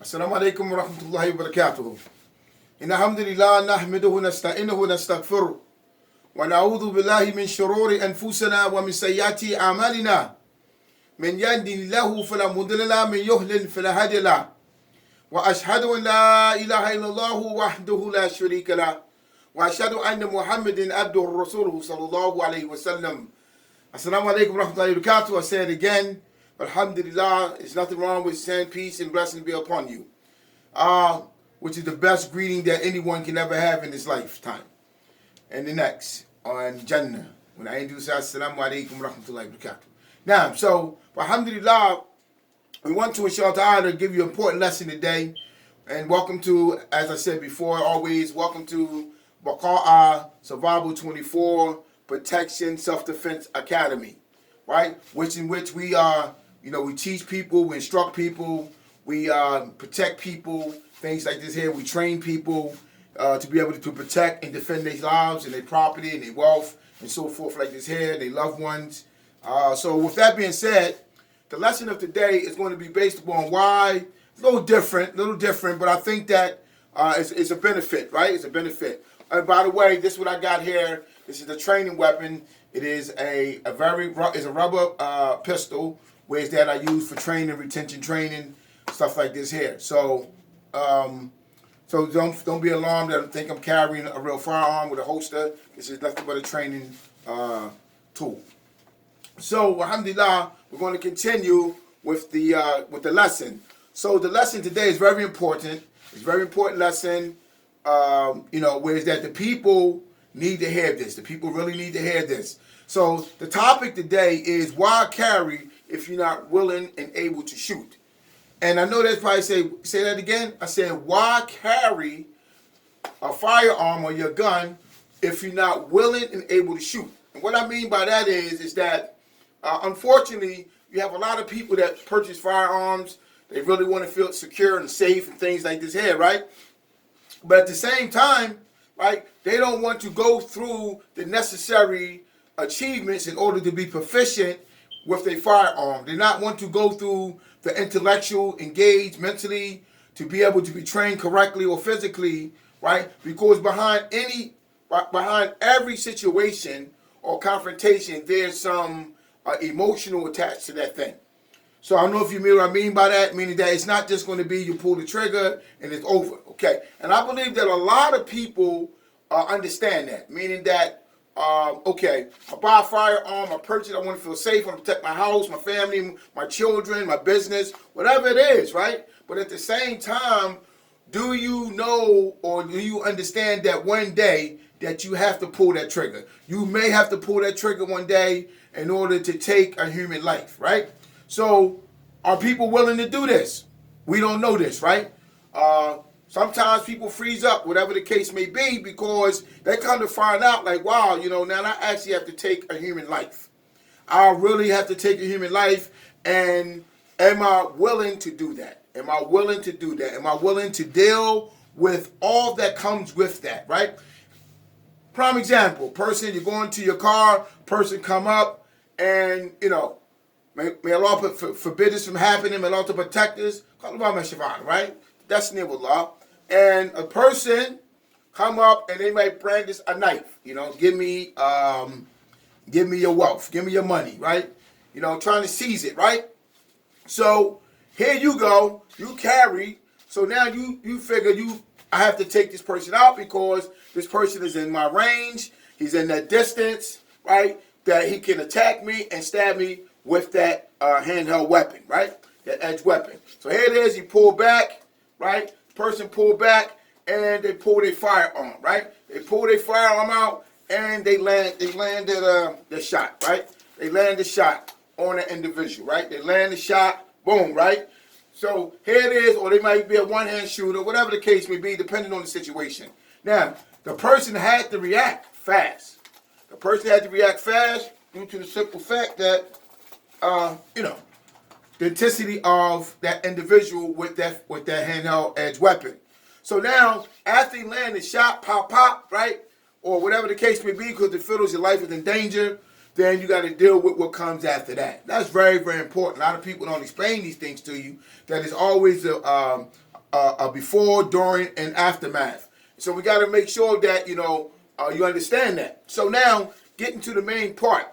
السلام عليكم ورحمة الله وبركاته. إن الحمد لله نحمده ونستعينه ونستغفره ونعوذ بالله من شرور أنفسنا ومن سيئات أعمالنا. من يهده الله فلا مضل له من يضلل فلا هادي له. وأشهد أن لا إله إلا الله وحده لا شريك له. وأشهد أن محمدا عبده ورسوله صلى الله عليه وسلم. Assalamu alaikum warahmatullahi wabarakatuh. I say it again. Alhamdulillah, there's nothing wrong with saying peace and blessings be upon you. Which is the best greeting that anyone can ever have in this lifetime. And the next, on Jannah, when I introduce Assalamu alaikum warahmatullahi wabarakatuh. Now, so, alhamdulillah, we want to, inshallah ta'ala, give you an important lesson today. And welcome to, as I said before, always, welcome to Baqa'a Survival 24 Protection Self-Defense Academy, right? In which we are, we teach people, we instruct people, we protect people, things like this here. We train people to be able to protect and defend their lives and their property and their wealth and so forth like this here, their loved ones. So with that being said, the lesson of today is going to be based upon why, a little different, but I think that it's a benefit, right? It's a benefit. And by the way, this is what I got here. This is the training weapon. It is a rubber pistol, whereas that I use for training, retention training, stuff like this here. So, so don't be alarmed that I think I'm carrying a real firearm with a holster. This is nothing but a training tool. So, alhamdulillah, we're going to continue with the lesson. So the lesson today is very important. It's a very important lesson. Whereas that the people need to hear this. The people really need to hear this. So the topic today is why carry if you're not willing and able to shoot. And I know that's probably say that again. I said why carry a firearm or your gun if you're not willing and able to shoot. And what I mean by that is that unfortunately you have a lot of people that purchase firearms. They really want to feel secure and safe and things like this here, right? But at the same time, right, they don't want to go through the necessary achievements in order to be proficient with their firearm. They not want to go through the intellectual, engage mentally, to be able to be trained correctly or physically, right? Because behind every situation or confrontation, there's some emotional attached to that thing. So I don't know if you mean what I mean by that, meaning that it's not just going to be you pull the trigger and it's over, okay? And I believe that a lot of people understand that, meaning that, okay, I buy a firearm, I purchase it, I want to feel safe, I want to protect my house, my family, my children, my business, whatever it is, right? But at the same time, do you know or do you understand that one day that you have to pull that trigger? You may have to pull that trigger one day in order to take a human life, right? So, are people willing to do this? We don't know this, right? Sometimes people freeze up, whatever the case may be, because they come to find out, like, wow, now I actually have to take a human life. I really have to take a human life, and am I willing to do that? Am I willing to do that? Am I willing to deal with all that comes with that, right? Prime example, person, you're going to your car, person come up, and, may Allah forbid this from happening, may Allah to protect us, right? That's near Allah. And a person come up and they might brandish a knife, give me your wealth, give me your money, right? Trying to seize it, right? So here you go, you carry, so now you figure I have to take this person out because this person is in my range, he's in that distance, right? That he can attack me and stab me with that handheld weapon, right? That edge weapon. So here it is, he pulled back, right? Person pulled back and they pulled a firearm, right? They pulled a firearm out and they landed the shot, right? They landed the shot on the individual, right? They land the shot, boom, right? So here it is, or they might be a one-hand shooter, whatever the case may be, depending on the situation. Now, the person had to react fast. The person had to react fast due to the simple fact that the intensity of that individual with that handheld edge weapon. So now, after he landed the shot, pop, right? Or whatever the case may be, because it feels your life is in danger, then you got to deal with what comes after that. That's very, very important. A lot of people don't explain these things to you, that it's always before, during, and aftermath. So we got to make sure that, you you understand that. So now, getting to the main part.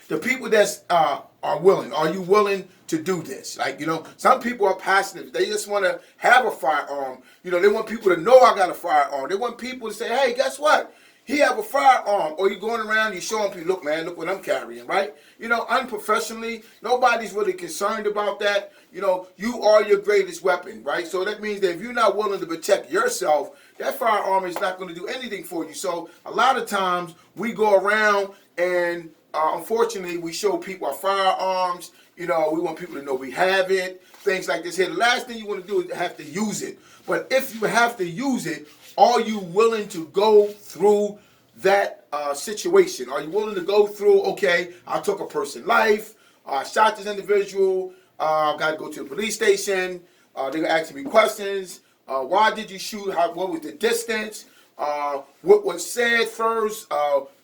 The people that are willing, are you willing to do this? Like, some people are passionate. They just want to have a firearm. They want people to know I got a firearm. They want people to say, hey, guess what? He have a firearm. Or you're going around, you're showing people, look, man, look what I'm carrying, right? Unprofessionally, nobody's really concerned about that. You are your greatest weapon, right? So that means that if you're not willing to protect yourself, that firearm is not going to do anything for you. So a lot of times we go around and unfortunately, we show people our firearms. We want people to know we have it. Things like this here. The last thing you want to do is have to use it. But if you have to use it, are you willing to go through that situation? Are you willing to go through, okay, I took a person's life, I shot this individual, got to go to the police station, they're going to ask me questions. Why did you shoot? What was the distance? What was said first?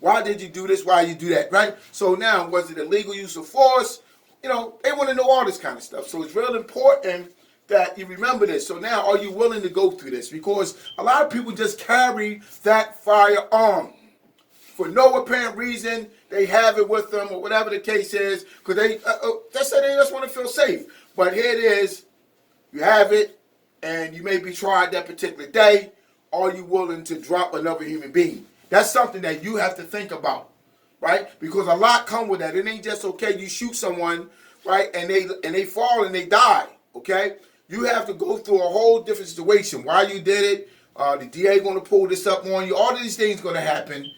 Why did you do this? Why you do that? Right? So now, was it illegal use of force? They want to know all this kind of stuff. So it's real important that you remember this. So now, are you willing to go through this? Because a lot of people just carry that firearm for no apparent reason. They have it with them or whatever the case is because they say they just want to feel safe. But here it is. You have it, and you may be tried that particular day. Are you willing to drop another human being? That's something that you have to think about, right? Because a lot come with that. It ain't just okay you shoot someone, right, and they fall and they die, okay? You have to go through a whole different situation. Why you did it? The DA going to pull this up on you. All of these things going to happen,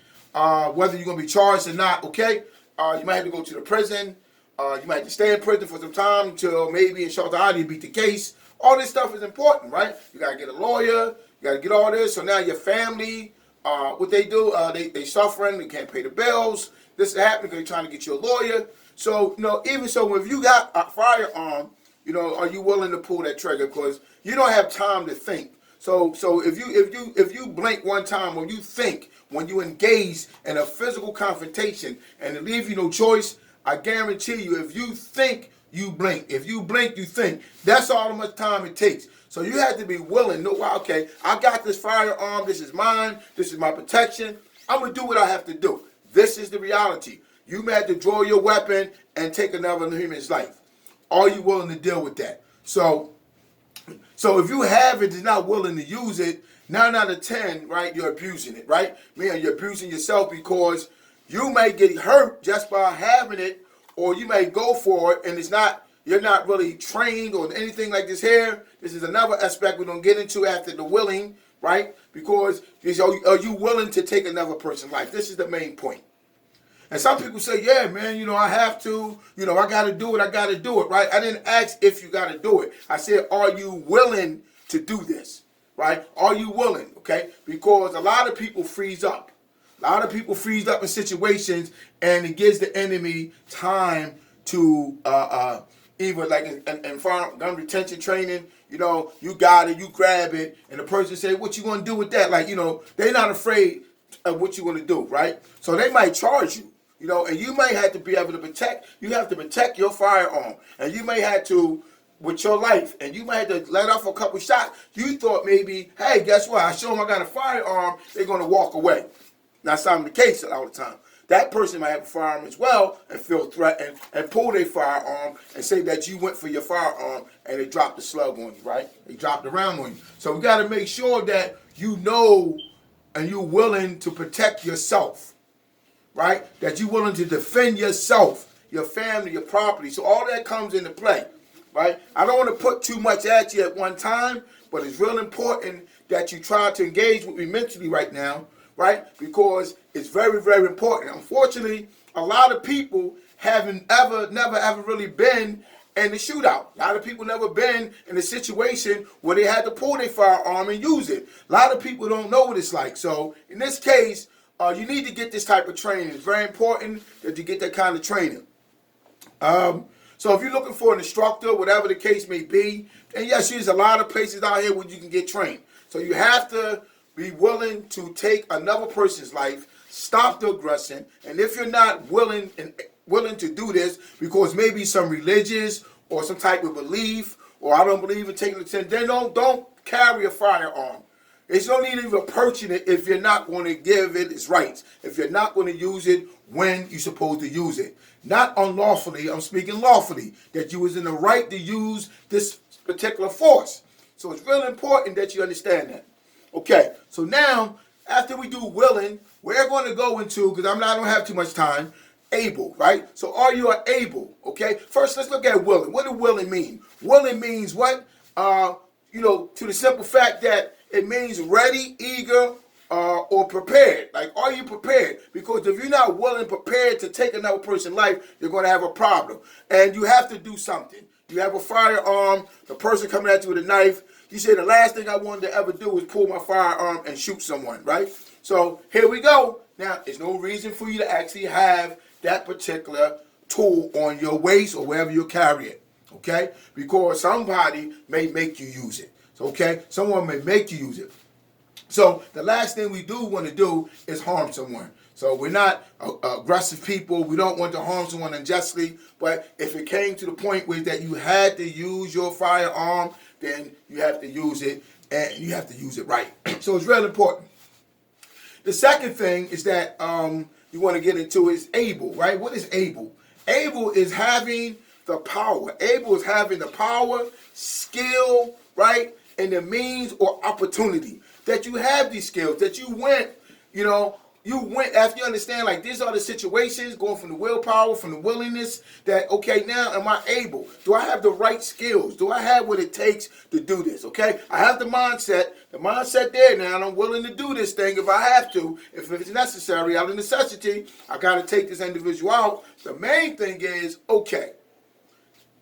whether you're going to be charged or not, okay? You might have to go to the prison. You might have to stay in prison for some time until maybe in short time you beat the case. All this stuff is important, right? You got to get a lawyer. You got to get all this. So now your family, what they do, they suffering. They can't pay the bills. This is happening because they're trying to get you a lawyer. So, even so, if you got a firearm, are you willing to pull that trigger? Because you don't have time to think. So if you blink one time or you think when you engage in a physical confrontation and it leaves you no choice, I guarantee you, if you think, you blink. If you blink, you think. That's all how much time it takes. So you have to be willing. No, okay, I got this firearm. This is mine. This is my protection. I'm going to do what I have to do. This is the reality. You may have to draw your weapon and take another human's life. Are you willing to deal with that? So if you have it and not willing to use it, 9 out of 10, right, you're abusing it, right? Meaning you're abusing yourself because you may get hurt just by having it, or you may go for it and you're not really trained or anything like this here. This is another aspect we're going to get into after the willing, right? Because are you willing to take another person's life? This is the main point. And some people say, yeah, man, I have to, I got to do it, right? I didn't ask if you got to do it. I said, are you willing to do this, right? Are you willing, okay? Because a lot of people freeze up. A lot of people freeze up in situations, and it gives the enemy time to either like in farm gun retention training, you got it, you grab it, and the person say, what you going to do with that? Like, they're not afraid of what you're going to do, right? So they might charge you, and you may have to be able to protect. You have to protect your firearm, and you may have to with your life, and you might have to let off a couple shots. You thought maybe, hey, guess what? I show them I got a firearm, they're going to walk away. That's not the case all the time. That person might have a firearm as well and feel threatened and pull their firearm and say that you went for your firearm and they dropped the slug on you, right? They dropped the round on you. So we got to make sure that you know and you're willing to protect yourself, right? That you're willing to defend yourself, your family, your property. So all that comes into play, right? I don't want to put too much at you at one time, but it's real important that you try to engage with me mentally right now, right? Because it's very, very important. Unfortunately, a lot of people never ever really been in the shootout. A lot of people never been in a situation where they had to pull their firearm and use it. A lot of people don't know what it's like. So in this case, you need to get this type of training. It's very important that you get that kind of training. So if you're looking for an instructor, whatever the case may be, and yes, there's a lot of places out here where you can get trained. So you have to be willing to take another person's life, stop the aggression, and if you're not willing to do this because maybe some religious or some type of belief or I don't believe in taking the 10, then don't carry a firearm. There's no need of approaching it if you're not going to give it its rights, if you're not going to use it when you're supposed to use it. Not unlawfully, I'm speaking lawfully, that you was in the right to use this particular force. So it's really important that you understand that. Okay, so now, after we do willing, we're going to go into, because I don't have too much time, able, right? So are you able, okay? First, let's look at willing. What does willing mean? Willing means what? To the simple fact that it means ready, eager, or prepared. Like, are you prepared? Because if you're not willing, prepared to take another person's life, you're going to have a problem. And you have to do something. You have a firearm, the person coming at you with a knife. You say, the last thing I wanted to ever do was pull my firearm and shoot someone, right? So here we go. Now, there's no reason for you to actually have that particular tool on your waist or wherever you carry it, okay? Because somebody may make you use it, okay? Someone may make you use it. So the last thing we do want to do is harm someone. So we're not aggressive people. We don't want to harm someone unjustly. But if it came to the point where that you had to use your firearm, then you have to use it, and you have to use it right. So it's really important. The second thing is that you want to get into is able, right? What is able? Able is having the power. Able is having the power, skill, right, and the means or opportunity. That you have these skills, that you went after you understand, like, these are the situations, going from the willpower, from the willingness, that, okay, now am I able? Do I have the right skills? Do I have what it takes to do this, okay? I have the mindset there now, and I'm willing to do this thing if I have to, if it's necessary, out of necessity, I got to take this individual out. The main thing is, okay,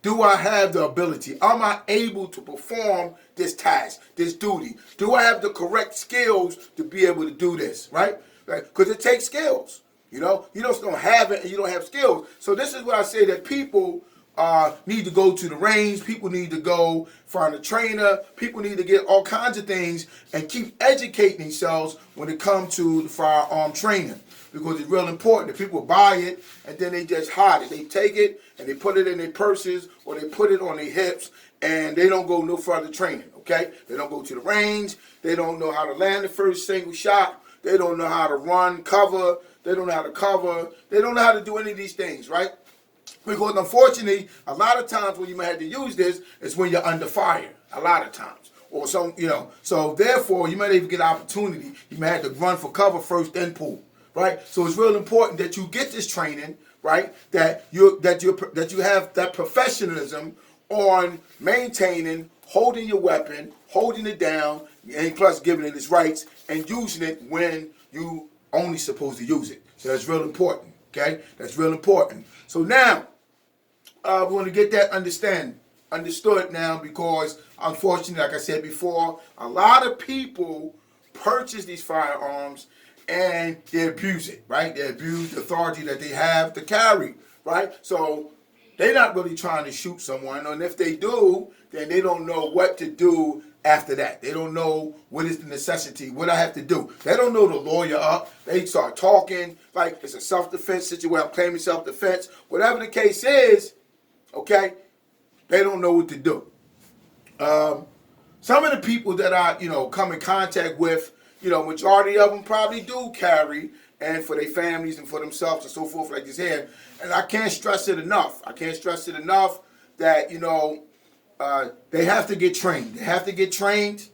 do I have the ability? Am I able to perform this task, this duty? Do I have the correct skills to be able to do this, right? Because it takes skills. You just don't have it and you don't have skills. So this is what I say, that people need to go to the range. People need to go find a trainer. People need to get all kinds of things and keep educating themselves when it comes to the firearm training. Because it's real important that people buy it and then they just hide it. They take it and they put it in their purses or they put it on their hips and they don't go no further training, okay? They don't go to the range. They don't know how to land the first single shot. They don't know how to run, cover. They don't know how to cover. They don't know how to do any of these things, right? Because unfortunately, a lot of times when you might have to use this is when you're under fire, a lot of times. Or some, so therefore you might even get an opportunity. You may have to run for cover first, then pull, right? So it's real important that you get this training, right? That you have that professionalism on maintaining, holding your weapon, holding it down, and plus giving it its rights and using it when you only supposed to use it. So that's real important, okay? That's real important. So now, we want to get that understood now, because unfortunately, like I said before, a lot of people purchase these firearms and they abuse it, right? They abuse the authority that they have to carry, right? So they're not really trying to shoot someone, and if they do, then they don't know what to do after that. They don't know what is the necessity, what I have to do. They don't know the lawyer up. They start talking like it's a self-defense situation, claiming self-defense. Whatever the case is, okay, they don't know what to do. Some of the people that I, come in contact with, majority of them probably do carry, and for their families and for themselves and so forth like this here. And I can't stress it enough. That, they have to get trained. They have to get trained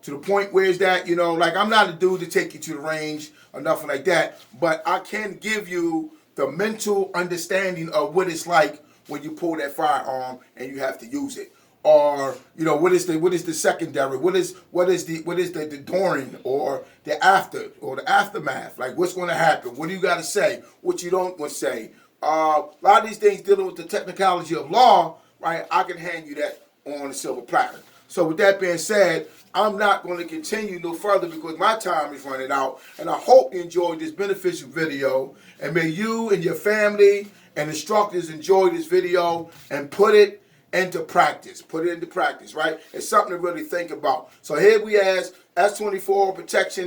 to the point where is that, like, I'm not a dude to take you to the range or nothing like that, but I can give you the mental understanding of what it's like when you pull that firearm and you have to use it. Or, what is the secondary? What is the during or the after or the aftermath? Like, what's going to happen? What do you got to say? What you don't want to say? A lot of these things dealing with the technicality of law, right? I can hand you that on a silver platter. So with that being said, I'm not going to continue no further because my time is running out. And I hope you enjoyed this beneficial video. And may you and your family and instructors enjoy this video and put it into practice. Put it into practice, right? It's something to really think about. So here we have S24 protection.